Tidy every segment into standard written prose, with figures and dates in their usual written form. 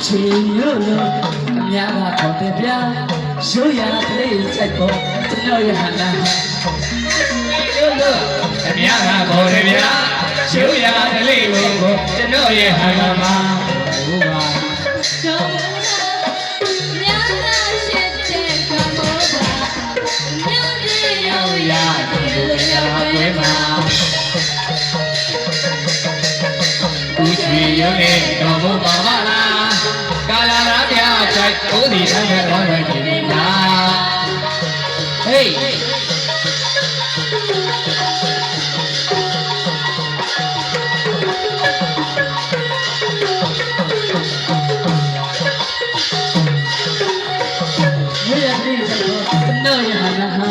ချီရိုးလို့အများကခေါ်တဲ့ဗျာရိုးရကလေးချက်ပေါ်ကျွန်တော်ရဲ့ဟန်နာရိုးလို့အများကခေါ်တဲ့ဗျာရိုးရကလေးကိုကျွန်တော်ရဲ့ဟန်နာမှာဟိုပါများကရှိတဲ့ကမောပါများကြီးရိုးရဒီလိုရောက်ွယ်မှာဦးချီရိုးနဲ့တော်ဘပါမလားကာလာရာပြားဆိုင်ဦးဒီဆန်းတဲ့တော်ရဲ့ဒီနာဟေးno ya na ha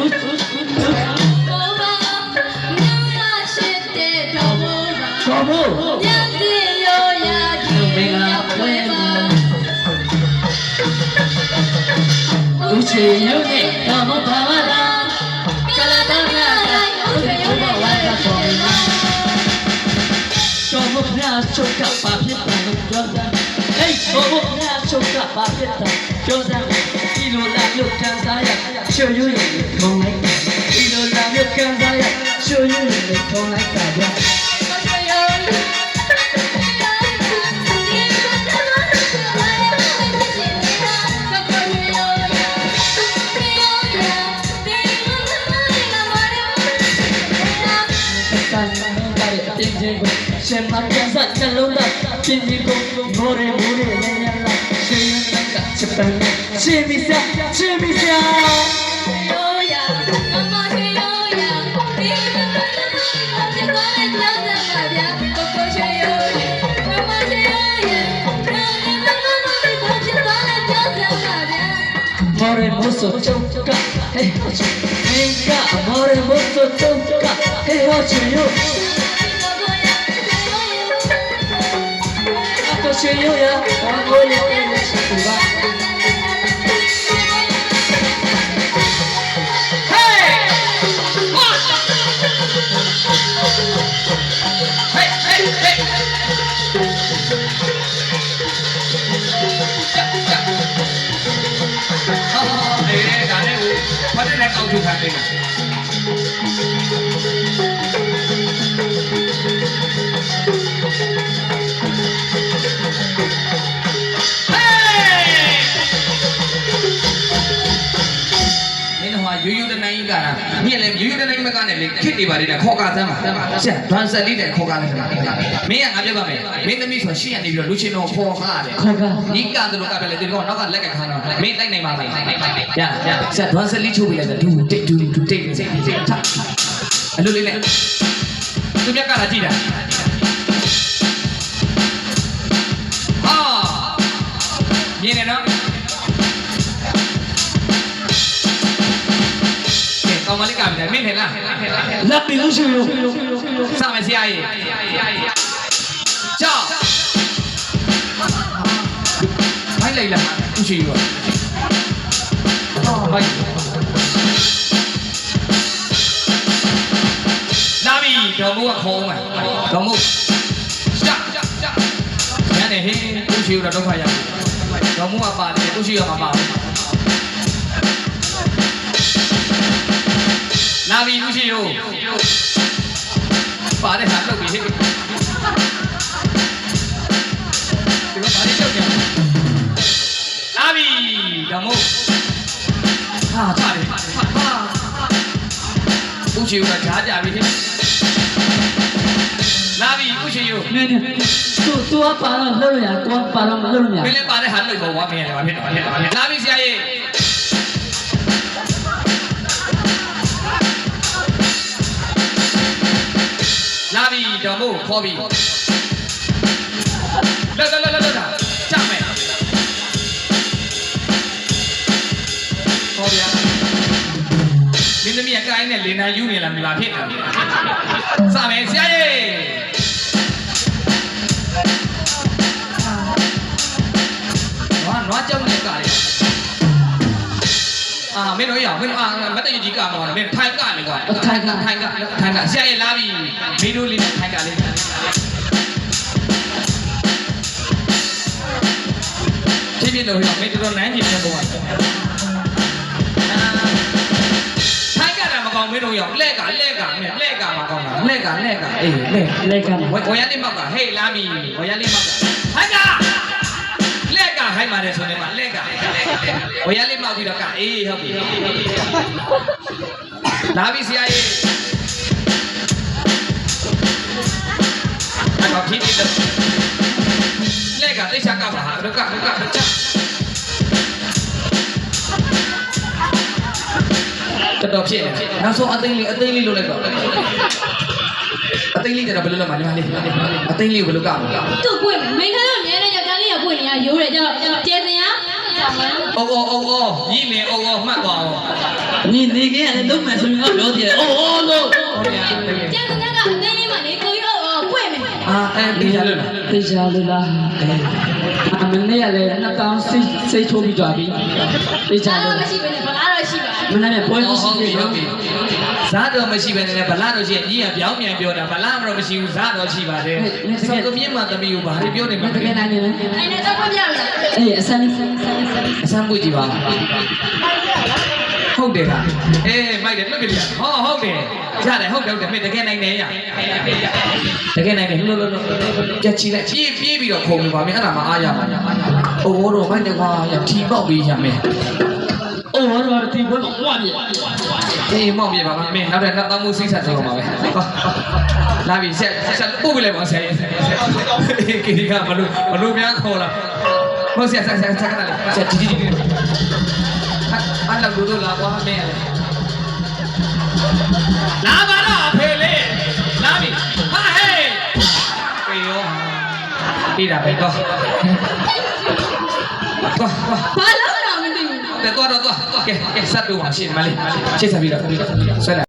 utဘောဘာများကရှိတဲ့တော်ဘောပါတော်ဘညတိရိုးရာဒီရောက်ွယ်မှာဦးချေရုပ်နဲ့တော်မပါမလားကလာတနာဦးချေရုပ်နဲ့ဝါသာတော်မှာတော်မဖျားချုပ်ကပါဖြစ်တယ်လို့ပြောတာဟေးတော်မဖျားချုပ်ကပါဖြစ်တယ်ပြောတာဒီလိုလာလို့ကန်စားရချွတ်ရွရည်ထုံလိုက်ဒီလိုလာလို့ကန်စားရချွတ်ရွရည်ထုံလိုက်တာဗျာရှင်မပြန်စားနှလုံးသားပြင်းပြကိုမိုးရဲမိုးရဲနဲ့ညလာရှင်ရကချက်ပန်းရှင်မီစာရှင်မီစာရိုးရာမမရှိရိုးရာဒီလိုဒီကောင်းတဲ့ကြောင့်ပါဗျာကိုကိုရှိရိုးရာမမရှိရိုးရာဒီလိုဒီကောင်းတဲ့ကြောင့်ပါဗျာမိုးရဲမိုးဆိုချုံကဟေးဟေးကမိုးရဲမိုးဆိုချုံကဟေးဟောချင်ရိုး学游泳，我也变得幸福吧。嘿，哇！嘿嘿嘿！好好好，你咧，但係我快啲嚟搞住佢哋。ရိုးရိုးတနိုင်ကြီးကလားမြင်လေရိုးရိုးတနိုင်မကနဲ့လေခစ်နေပါလေခေါ်ကားသမ်းပါဆရာဒွန်ဆက်လေးတဲ့ခေါ်ကားလေးမင်းကငါပြောပါမယ်မင်းသမီးဆိုရှေ့ကနေပြီးတော့လူချင်းတော်ခေါ်ကားတယ်ခေါ်ကားညီကတယ်လို့ကပြလေဒီကောင်နောက်ကလက်ကခါတော့မင်းတိုက်နိုင်ပါလားရဆရာဒွန်ဆက်လေးချိုးပြလိုက်တယ်ဒူတိတ်ဒူတိတ်စိတ်ထအလိုလေးနဲ့သူမြက်ကလာကြည့်တာဟာမြင်နေနော်ကောင်းမလေးကမင်းထင်လားလက်ပြီးလို့ရှိရောစမယ်ဆရာကြီးကြောက်ဘိုင်းလိုက်လားသူရှိရောဘိုင်းလာပြီတော်မိုးကခေါင်းမှာတော်မိုးညနေဟင်းသူရှိရောဒုက္ခရတော်မိုးကပါတယ်သူရှိရောမပါလာပြီလူရှိရောပါတဲ့ဟာလုပ်ပြီဟဲ့ဒီလိုပါလေးကြောက်ကြလာပြီဓမ္မို့ဟာထားတယ်ဟာဦးချီကဓာကြပြီဟဲ့လာပြီဦးချီရောနေသူကပါတော့လှုပ်ရကိုပါတော့မလှုပ်ရမင်းလည်းပါတဲ့ဟာလုပ်ပေါ့ဝါမင်းရတယ်ဗာဖြစ်တော့လာပြီဆရာကြီးလာပြီတော်မို့ခေါ်ပြီလာချမယ်ခေါ်ဗျာမင်းသမီးကကိုင်းနဲ့လင်နာယူနေလားမလားဖြစ်တယ်စမယ်ဆရာကြီးနွားကြောက်နေတာလေမင်းတို့ရအောင်မင်းမတည့်ကြီးကမှာမင်းထိုင်ကနေကွာထိုင်ကဆရာကြီးလာပြီမင်းတို့လေးထိုင်ကလေး ချင်းတို့မင်းတော်နန်းကြီးပြန်ပေါ်သွားထိုက်ကတာမကောင်းမင်းတို့ရောက်လက်ကမကောင်းတာလက်ကအေးလက်ကဝရလေးမောက်ကဟေးလာပြီဝရလေးမောက်ကထိုက်ကလက်ကဟိုက်ပါတယ်ဆိုနေမှာလက်ကဝရလေးမောက်ပြီးတော့ကအေးဟုတ်ပြီလာပြီဆရာကြီးအဲ့တော့ဖြစ်နေတယ်လက်ကတိတ်ချကပါဟာတော့ကတော်ဖြစ်နေနောက်ဆုံးအသိလေးလုပ်လိုက်တော့အသိလေးကျတော့ဘယ်လိုလုပ်မှာညီမလေးအသိလေးကိုဘယ်လိုကမလဲ သူ့ပွင့်မင်းကတော့မြဲတဲ့ယောက်ျားလေးကပွင့်နေရရိုးတယ်ကျတော့ကျေစင်ရကြောင်မန်း အိုးညီမင်းအိုးမှတ်သွားအောင် 你那个人都蛮什么了解？哦喽， ကျေစင်ရကအသိလေးမှနေကိုကြီးတော့ပွင့်မယ် အာအဲ့ဒီရလို့လား 对家的啦。俺们那里那当谁出比抓比？对家 အား 的 မ。ရှိဘဲနဲ့ဗလားတော့ရှိပါ 我们那边不会 ဟုတ် 是 ပြီ 的。 ဇာတော်မရှိဘဲနဲ့ဗလာတော့ရှိရင်ညီကပြောင်းပြန်ပြောတာဗလာမတော့မရှိဘူးဇာတော်ရှိပါတယ်ဆောက်သမီးမှသမီးကိုဘာလို့ပြောနေမှာ 那这个男人， အဲ့နဲ့တော့ပြရလား 哎，三， အဆန်းပွေကြည့်ပါဟုတ်တယ်လားအေးမိုက်တယ်လွတ်ကြည့်ရဟုတ်တယ်ရတယ်ဟုတ်တယ်မင်းတကယ်နိုင်နေရတကယ်နိုင်နေလို့ကြက်ချီလိုက်ပြေးပြီးတော့ခုံနေပါမင်းအဲ့ဒါမှအားရပါအိုးတော့မိုက်တယ်ကွာထီပေါက်ပြီးရမယ် 哦，我说这不老外面。 အေးမောက်ပြပါမင်းနောက်တဲ့နောက်မှုစိတ်ဆက်ဆုံးပါပဲလာပြီဆက်ပို့ပြလိုက်ပါဆရာကြီးကိကမလို့များခေါ်လာဟုတ်ဆရာဆက်ကလည်းဆရာဒီအဲ့လောက်လို့လာကွာမင်းလာပါတော့အဖေလေးလာပြီဟာဟေးပြေရောပြေးတာပဲတော့ ဘာလို့တော့မသိဘူး တော့ကဲဆက်တူပါရှင်းမလေးရှင်းဆက်ပြီးတော့ဆွဲလာ